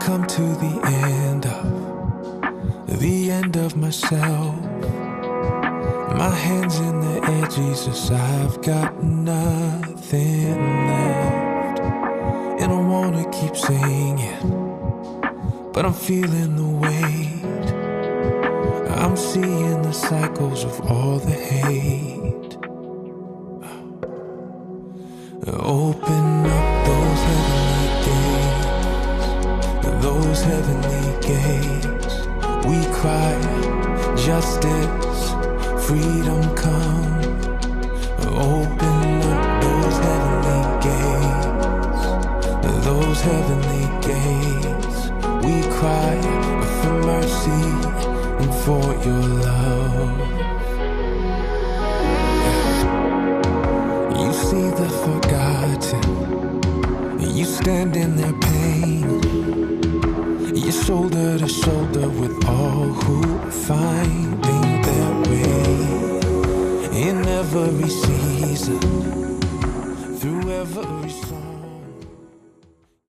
come to the end of myself. My hands in the air, Jesus, I've got nothing left. And I wanna keep singing, but I'm feeling the weight. I'm seeing the cycles of all the hate. Open up those heavenly gates. We cry, justice, freedom come. Open up those heavenly gates. We cry for mercy and for your love. You see the forgotten, you stand in their pain. You're shoulder to shoulder with all who are finding their way. In every season, through every song.